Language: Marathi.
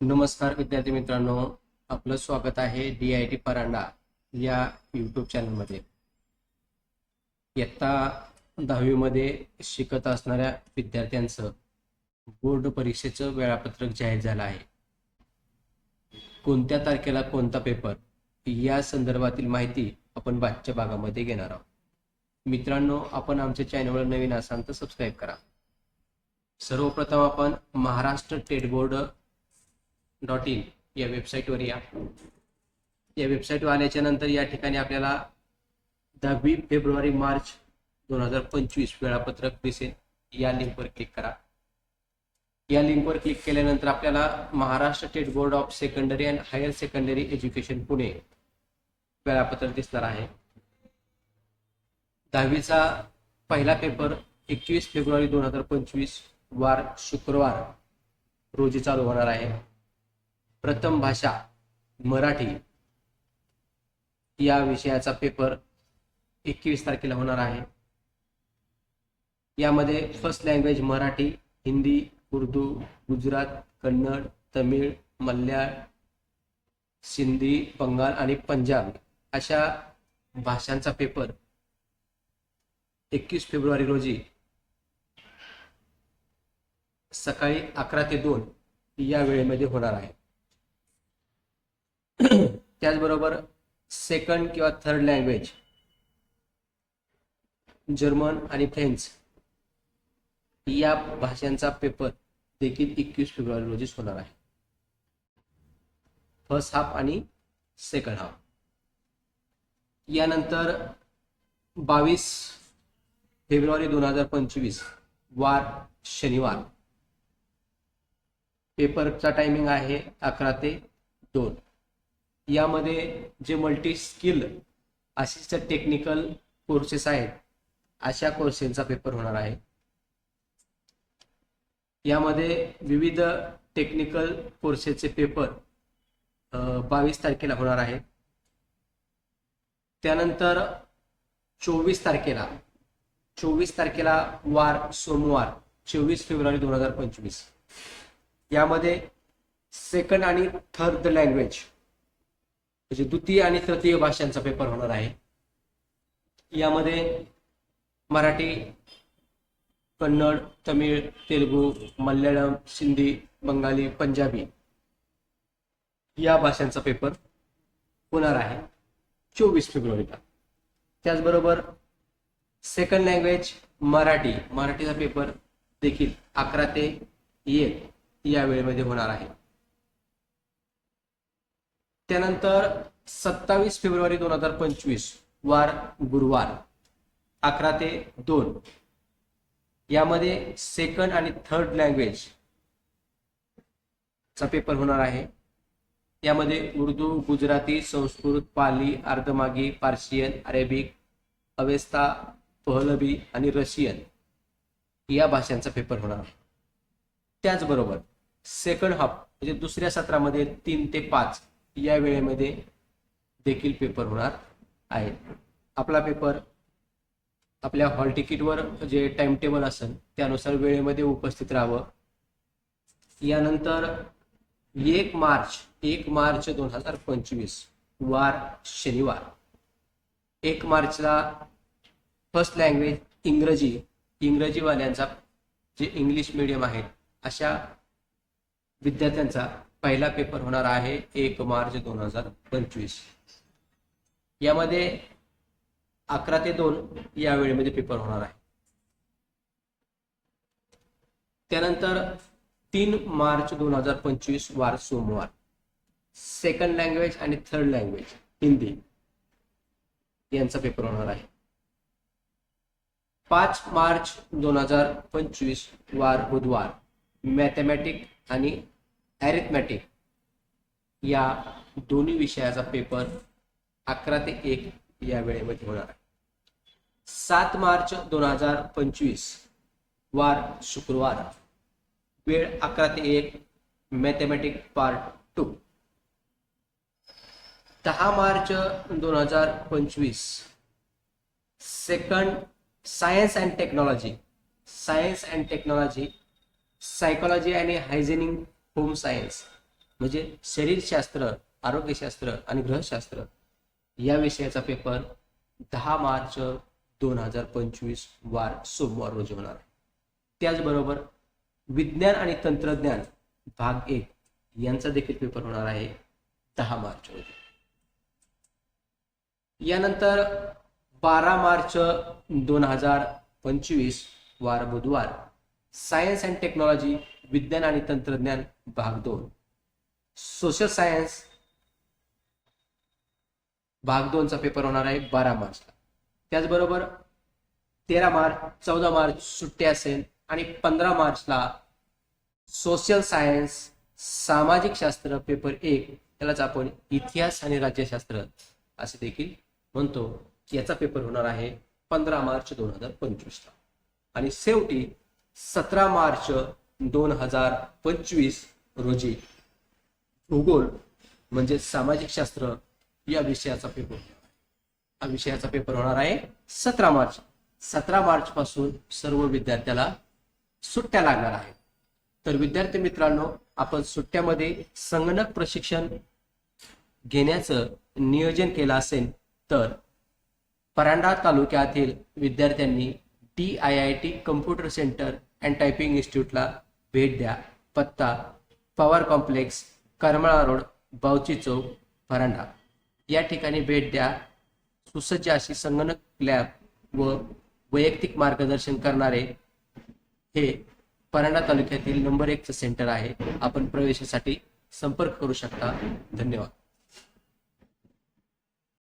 नमस्कार विद्यार्थी मित्रांनो, आपलं स्वागत आहे DIT परांडा या यूट्यूब चॅनलमध्ये. इयत्ता 10वी मध्ये शिकत असणाऱ्या विद्यार्थ्यांचं बोर्ड परीक्षेचं वेळापत्रक जाहीर झालं आहे. कोणत्या तारखेला कोणता पेपर या संदर्भातील माहिती आपण बाजूच्या भागामध्ये घेणार आहोत. मित्रांनो, आपण आमच्या चॅनलवर नवीन असाल तर सबस्क्राईब करा. सर्वप्रथम आपण महाराष्ट्र टेट बोर्ड .in या वेबसाईटवर या. वेबसाईटवर आल्याच्या नंतर या ठिकाणी आपल्याला 10 फेब्रुवारी मार्च 2025 वेळापत्रक दिसेल. या लिंकवर क्लिक करा. या लिंकवर क्लिक केल्यानंतर आपल्याला Maharashtra state board of secondary and higher secondary education Pune वेळापत्रक दिसणार आहे. 10वीचा पहिला पेपर 21 फेब्रुवारी 2025 वार शुक्रवार रोजी चालू होणार आहे. प्रथम भाषा मराठी या विषयाचा पेपर 21 तारखेला होणार आहे. यामध्ये फर्स्ट लँग्वेज मराठी, हिंदी, उर्दू, गुजरात, कन्नड, तमिळ, मल्याळ, सिंधी, बंगाल आणि पंजाबी अशा भाषांचा पेपर 21 फेब्रुवारी रोजी सकाळी 11 ते 2 या वेळेमध्ये होणार आहे. त्याचबरोबर सेकंड किंवा थर्ड लँग्वेज जर्मन आणि फ्रेंच या भाषांचा पेपर देखील 21 फेब्रुवारी रोजीच होणार आहे. फर्स्ट हाफ आणि सेकंड हाफ. यानंतर 22 फेब्रुवारी 2025 वार शनिवार पेपरचा टायमिंग आहे 11 ते 2. यामध्ये जे multi skill assistant technical courses आहेत अशा कोर्सेसचा पेपर होणार आहे. यामध्ये विविध टेक्निकल कोर्सेसचे पेपर 22 तारखेला होणार आहे. त्यानंतर 24 तारखेला वार सोमवार 24 फेब्रुवारी 2025 यामध्ये सेकंड आणि थर्ड लँग्वेज म्हणजे द्वितीय आणि तृतीय भाषांचा पेपर होणार आहे. यामध्ये मराठी, कन्नड, तमिळ, तेलुगू, मल्याळम, सिंधी, बंगाली, पंजाबी या भाषांचा पेपर होणार आहे 24 फेब्रुवारीला. त्याचबरोबर सेकंड लँग्वेज मराठीचा पेपर देखील 11 ते 1 या वेळेमध्ये होणार आहे. त्यानंतर 27 फेब्रुवारी 2025 वार गुरुवार 11 ते 2 यामध्ये सेकंड आणि थर्ड लँग्वेज चा पेपर होणार आहे. यामध्ये Urdu, Gujarati, Sanskrit, Pali, Ardhamagadhi, Persian, Arabic, Avesta, Pahlavi आणि रशियन या भाषांचा पेपर होणार आहे. त्याचबरोबर सेकंड हाफ म्हणजे दुसऱ्या सत्रामध्ये 3 ते 5 या वेळेमध्ये देखील पेपर होणार आहे. आपला पेपर आपल्या हॉल तिकीटवर जे टाइम टेबल असेल त्यानुसार वेळेमध्ये उपस्थित राहावं. यानंतर 1 मार्च 2025 वार शनिवार 1 मार्चला फर्स्ट लँग्वेज इंग्रजीवाल्यांचा जे इंग्लिश मीडियम आहेत अशा विद्यार्थ्यांचा पहिला पेपर होणार आहे 1 मार्च 2025. यामध्ये 11 ते 2 या वेळेमध्ये पेपर होणार आहे. त्यानंतर 3 मार्च 2025 वार सोमवार सेकंड लँग्वेज आणि थर्ड लँग्वेज हिंदी यांचा पेपर होणार आहे. 5 मार्च 2025 वार बुधवार मॅथमॅटिक आणि अरिथमॅटिक या दोन्ही विषयाचा पेपर 11 ते 1 या वेळेमध्ये होणार आहे. 7 मार्च 2025 वार शुक्रवार वेळ 11 ते 1 mathematic part 2. 10 March 2025 second science and technology psychology आणि हायजेनिक होम सायन्स म्हणजे शरीरशास्त्र, आरोग्यशास्त्र आणि ग्रहशास्त्र या विषयाचा पेपर 10 मार्च 2025 वार सोमवार रोजी होणार आहे. त्याचबरोबर विज्ञान आणि तंत्रज्ञान भाग 1 यांचा देखील पेपर होणार आहे 10 मार्च रोजी. यानंतर 12 मार्च 2025 वार बुधवार सायन्स अँड टेक्नॉलॉजी विज्ञान आणि तंत्रज्ञान भाग 2 सोशल सायन्स भाग 2 चा पेपर होणार आहे 12 मार्चला. त्याचबरोबर 13 मार्च 14 मार्च सुट्टी असेल आणि 15 मार्चला सोशल सायन्स सामाजिक शास्त्र पेपर 1 त्यालाच आपण इतिहास आणि राज्यशास्त्र असे देखील म्हणतो, याचा पेपर होणार आहे 15 मार्च 2025 ला. आणि शेवटी 17 मार्च 2025 रोजी भूगोल म्हणजे सामाजिक शास्त्र या विषयाचा पेपर होणार आहे 17 मार्च. 17 मार्च पासून सर्व विद्यार्थ्याला सुट्ट्या लागणार आहेत. तर विद्यार्थी मित्रांनो, आपण सुट्ट्यामध्ये संगणक प्रशिक्षण घेण्याचं नियोजन केलं असेल तर परांडा तालुक्यातील विद्यार्थ्यांनी DIIT computer centre and typing इन्स्टिट्यूटला भेट द्या. पत्ता पवार कॉम्प्लेक्स, करमाळा रोड, बावची चौक, परांडा या ठिकाणी भेट द्या. सुसज्ज अशी संगणक लॅब व वैयक्तिक मार्गदर्शन करणारे हे परांडा तालुक्यातील नंबर 1 सेंटर आहे. आपण प्रवेशासाठी संपर्क करू शकता. धन्यवाद.